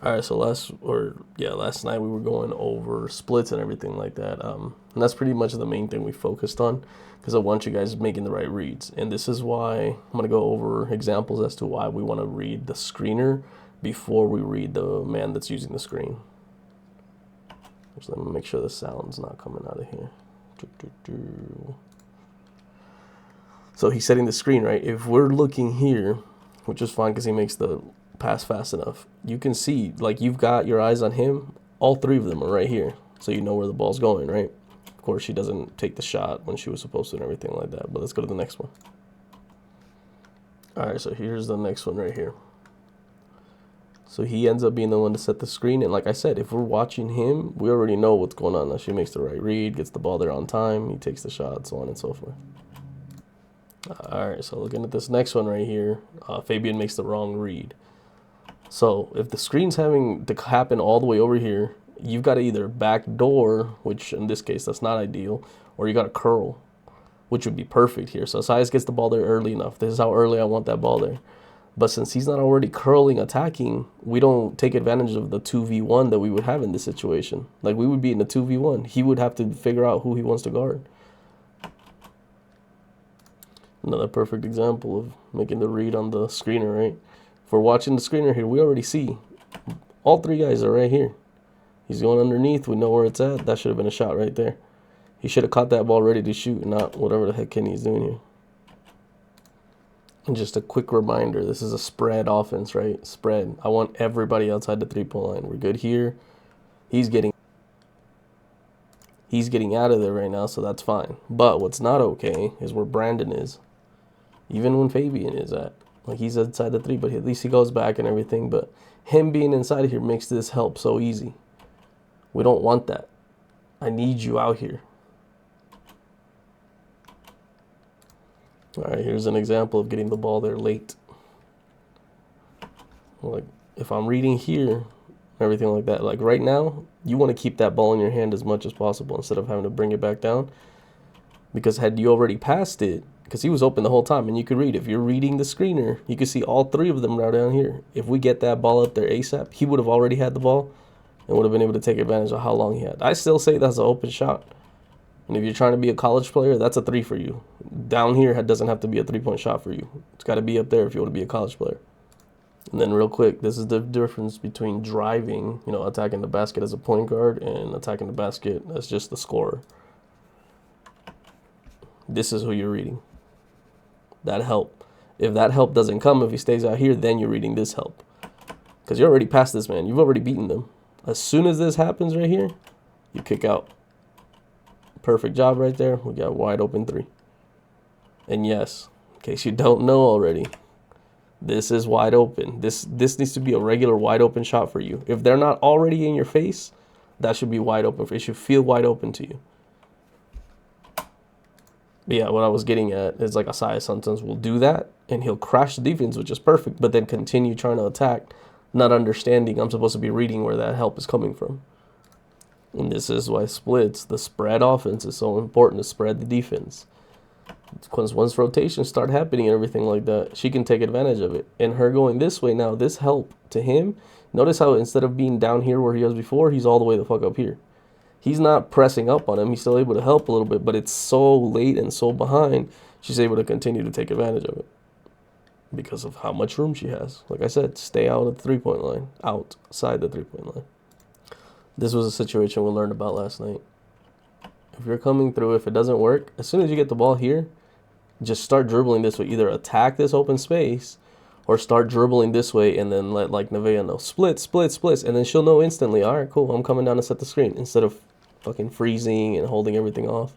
All right, so last night we were going over splits and everything like that. And that's pretty much the main thing we focused on because I want you guys making the right reads. And this is why I'm going to go over examples as to why we want to read the screener before we read the man that's using the screen. So let me make sure the sound's not coming out of here. So he's setting the screen, right? If we're looking here, which is fine because he makes the pass fast enough, you can see, like, you've got your eyes on him. All three of them are right here, so you know where the ball's going, right? Of course, she doesn't take the shot when she was supposed to and everything like that, but let's go to the next one. All right, so here's the next one right here. So he ends up being the one to set the screen, and like I said, if we're watching him, we already know what's going on. Now she makes the right read, gets the ball there on time, he takes the shot, so on and so forth. All right, so looking at this next one right here, Fabian makes the wrong read. So if the screen's having to happen all the way over here, you've got to either backdoor, which in this case that's not ideal, or you got to curl, which would be perfect here. So Saez gets the ball there early enough. This is how early I want that ball there. But since he's not already curling, attacking, we don't take advantage of the 2v1 that we would have in this situation. Like, we would be in the 2v1. He would have to figure out who he wants to guard. Another perfect example of making the read on the screener, right? If we're watching the screener here, we already see all three guys are right here. He's going underneath. We know where it's at. That should have been a shot right there. He should have caught that ball ready to shoot, not whatever the heck Kenny's doing here. And just a quick reminder, this is a spread offense, right? Spread. I want everybody outside the three-point line. We're good here. He's getting out of there right now, so that's fine. But what's not okay is where Brandon is. Even when Fabian is at. Like, he's outside the three, but at least he goes back and everything. But him being inside here makes this help so easy. We don't want that. I need you out here. All right, here's an example of getting the ball there late. Like, if I'm reading here, everything like that, like right now, you want to keep that ball in your hand as much as possible instead of having to bring it back down. Because had you already passed it, because he was open the whole time, and you could read. If you're reading the screener, you can see all three of them right down here. If we get that ball up there ASAP, he would have already had the ball and would have been able to take advantage of how long he had. I still say that's an open shot. And if you're trying to be a college player, that's a three for you. Down here, it doesn't have to be a three-point shot for you. It's got to be up there if you want to be a college player. And then real quick, this is the difference between driving, attacking the basket as a point guard and attacking the basket as just the scorer. This is who you're reading. That help. If that help doesn't come, if he stays out here, then you're reading this help. Because you're already past this man. You've already beaten them. As soon as this happens right here, you kick out. Perfect job right there. We got wide open three. And yes, in case you don't know already, this is wide open. This needs to be a regular wide open shot for you. If they're not already in your face, that should be wide open. It should feel wide open to you. But yeah, what I was getting at is, like, Asai sometimes will do that, and he'll crash the defense, which is perfect, but then continue trying to attack, not understanding I'm supposed to be reading where that help is coming from. And this is why splits, the spread offense, is so important to spread the defense. Because once rotations start happening and everything like that, she can take advantage of it. And her going this way now, this help to him, notice how instead of being down here where he was before, he's all the way the fuck up here. He's not pressing up on him. He's still able to help a little bit, but it's so late and so behind, she's able to continue to take advantage of it because of how much room she has. Like I said, stay out of the three-point line, outside the three-point line. This was a situation we learned about last night. If you're coming through, if it doesn't work, as soon as you get the ball here, just start dribbling this way. Either attack this open space or start dribbling this way and then let, like, Nevaeh know. Splits. And then she'll know instantly, all right, cool, I'm coming down to set the screen, instead of fucking freezing and holding everything off.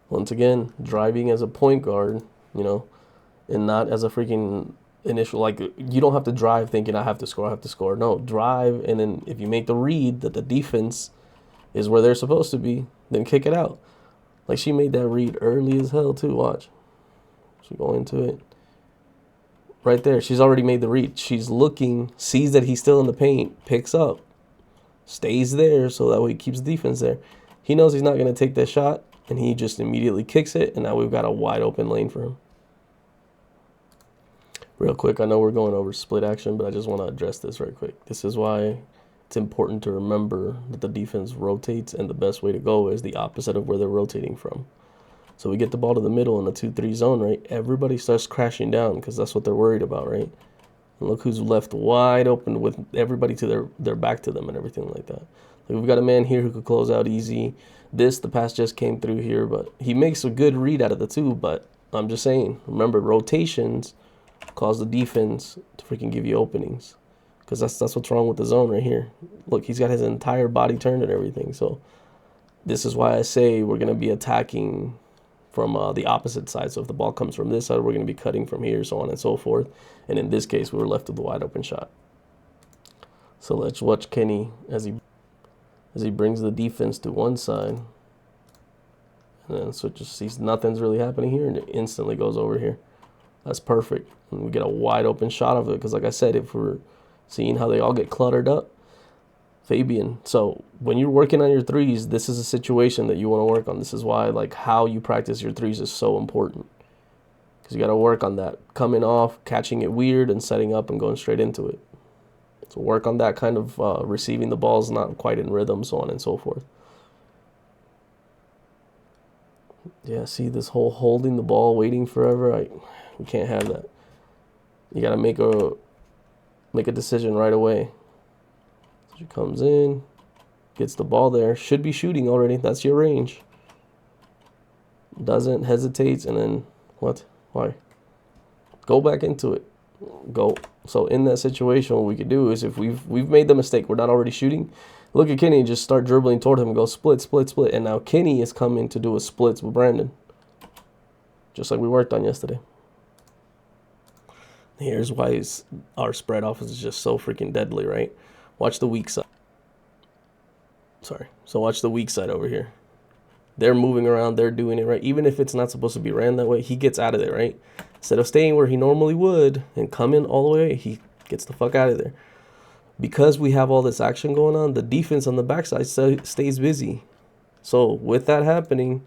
Once again, driving as a point guard, and not as a freaking initial, like, you don't have to drive thinking I have to score. No, drive, and then if you make the read that the defense is where they're supposed to be, then kick it out. Like, she made that read early as hell too, watch. She go into it. Right there, she's already made the read. She's looking, sees that he's still in the paint, picks up, stays there so that way he keeps the defense there. He knows he's not going to take that shot, and he just immediately kicks it, and now we've got a wide open lane for him. Real quick, I know we're going over split action, but I just want to address this right quick. This is why it's important to remember that the defense rotates, and the best way to go is the opposite of where they're rotating from. So we get the ball to the middle in the 2-3 zone, right? Everybody starts crashing down because that's what they're worried about, right? And look who's left wide open with everybody to their back to them and everything like that. Like we've got a man here who could close out easy. The pass just came through here, but he makes a good read out of the two. But I'm just saying, remember, rotations cause the defense to freaking give you openings, because that's what's wrong with the zone right here. Look, he's got his entire body turned and everything. So this is why I say we're going to be attacking from the opposite side. So if the ball comes from this side, we're going to be cutting from here, so on and so forth. And in this case, we were left with the wide open shot. So let's watch Kenny as he brings the defense to one side, and then switches, sees nothing's really happening here, and it instantly goes over here. That's perfect. And we get a wide open shot of it, because like I said, if we're seeing how they all get cluttered up, Fabian. So when you're working on your threes, this is a situation that you want to work on. This is why, like, how you practice your threes is so important, because you got to work on that coming off, catching it weird, and setting up and going straight into it. So work on that kind of receiving the balls not quite in rhythm, so on and so forth. Yeah, see this whole holding the ball, waiting forever. We can't have that. You got to make a decision right away. So she comes in, gets the ball there, should be shooting already. That's your range. Doesn't, hesitates, and then what? Why? Go back into it. Go. So in that situation, what we could do is, if we've made the mistake, we're not already shooting, look at Kenny and just start dribbling toward him and go split, split, split. And now Kenny is coming to do a splits with Brandon, just like we worked on yesterday. Here's why our spread offense is just so freaking deadly, right? Watch the weak side. Sorry. So watch the weak side over here. They're moving around. They're doing it, right? Even if it's not supposed to be ran that way, he gets out of there, right? Instead of staying where he normally would and coming all the way, he gets the fuck out of there. Because we have all this action going on, the defense on the backside stays busy. So with that happening,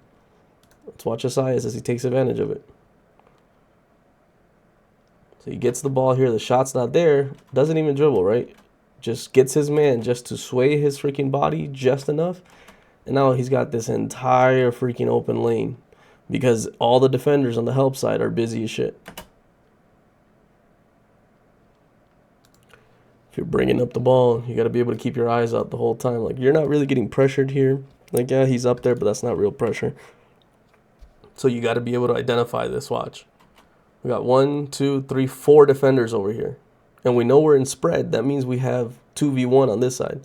let's watch Asias as he takes advantage of it. So he gets the ball here. The shot's not there. Doesn't even dribble, right? Just gets his man just to sway his freaking body just enough. And now he's got this entire freaking open lane, because all the defenders on the help side are busy as shit. If you're bringing up the ball, you got to be able to keep your eyes out the whole time. Like, you're not really getting pressured here. Like, yeah, he's up there, but that's not real pressure. So you got to be able to identify this. Watch. We got 1, 2, 3, 4 defenders over here. And we know we're in spread. That means we have 2v1 on this side.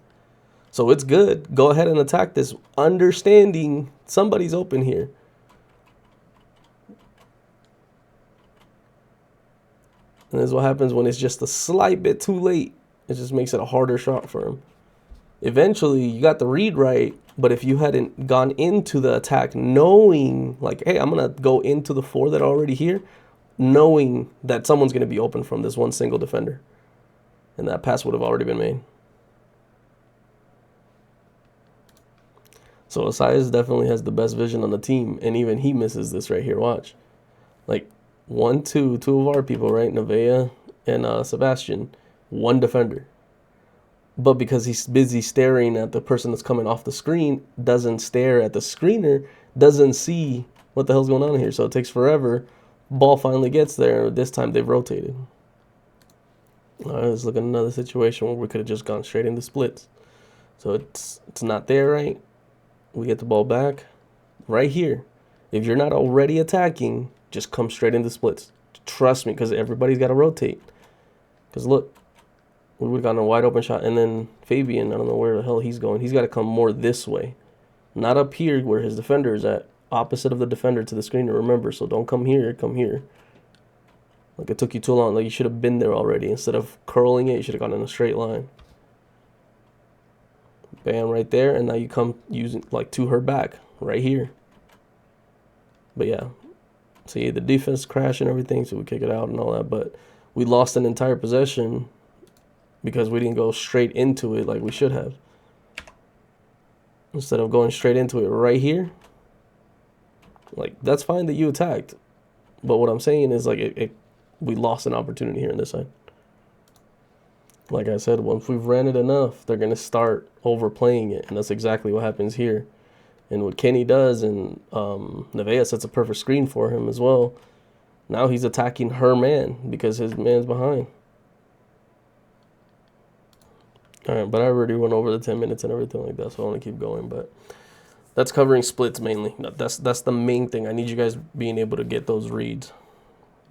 So it's good. Go ahead and attack this, understanding somebody's open here. And this is what happens when it's just a slight bit too late. It just makes it a harder shot for him. Eventually, you got the read right, but if you hadn't gone into the attack knowing, like, hey, I'm going to go into the 4 that are already here, knowing that someone's going to be open from this one single defender, and that pass would have already been made. So Asias definitely has the best vision on the team, and even he misses this right here. Watch. Like, 1, 2 of our people, right? Nevaeh and Sebastian, 1 defender. But because he's busy staring at the person that's coming off the screen, doesn't stare at the screener, doesn't see what the hell's going on here. So it takes forever. Ball finally gets there. This time they've rotated. All right, let's look at another situation where we could have just gone straight into splits. So it's not there, right? We get the ball back right here. If you're not already attacking, just come straight into splits. Trust me, because everybody's got to rotate. Because look, we would have gotten a wide open shot. And then Fabian, I don't know where the hell he's going. He's got to come more this way. Not up here where his defender is at. Opposite of the defender to the screener, remember. So don't come here, come here. Like, it took you too long. Like, you should have been there already. Instead of curling it, you should have gone in a straight line. Bam, right there. And now you come using, like, to her back right here. But yeah, see, the defense crashed and everything, so we kick it out and all that. But we lost an entire possession because we didn't go straight into it like we should have. Instead of going straight into it right here, like, that's fine that you attacked. But what I'm saying is, like, we lost an opportunity here on this side. Like I said, once we've ran it enough, they're going to start overplaying it, and that's exactly what happens here. And what Kenny does, and Nevaeh sets a perfect screen for him as well. Now he's attacking her man because his man's behind. All right, but I already went over the 10 minutes and everything like that, so I want to keep going. But that's covering splits mainly. That's the main thing. I need you guys being able to get those reads.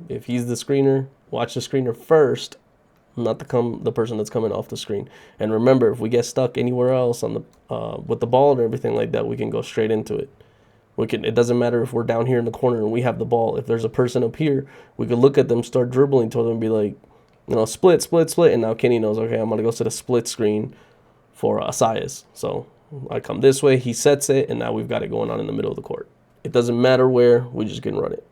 If he's the screener, watch the screener first, not the person that's coming off the screen. And remember, if we get stuck anywhere else on the with the ball and everything like that, we can go straight into it. It doesn't matter if we're down here in the corner and we have the ball. If there's a person up here, we could look at them, start dribbling to them, and be like, you know, split, split, split. And now Kenny knows, okay, I'm gonna go set a split screen for Asias. So I come this way, he sets it, and now we've got it going on in the middle of the court. It doesn't matter where, we just can run it.